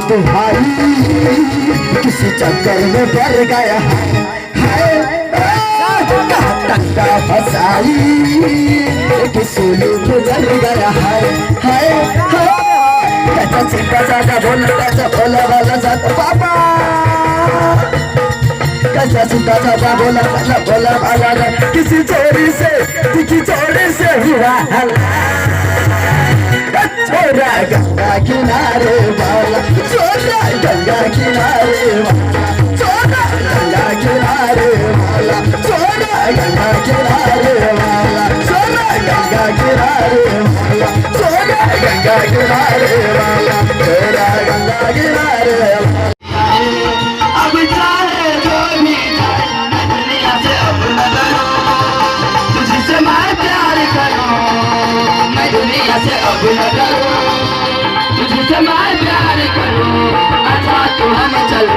तो भाई किसी चक्कर में पड़ गया है, टंगा फसाई किसी लोग जल गया है। कैसा सीधा साधा बोला कैसा बोला वाला साधा पापा, कैसा सीधा साधा बोला कैसा बोला वाला, किसी चोरी से हुआ छोरा गंगा किनारे वाला, छोरा गंगा किनारे वाला, छोरा गंगा किनारे वाला, छोरा गंगा किनारे वाला, छोरा गंगा किनारे वाला, छोरा गंगा किनारे वाला, छोरा गंगा किनारे वाला। अब चाहे जो भी मैं दुनिया से अब न डरूं, तुझसे मैं प्यार करूं, मैं दुनिया से अब न डरूं, तुझसे मैं प्यार करूं, अच्छा तू हम चल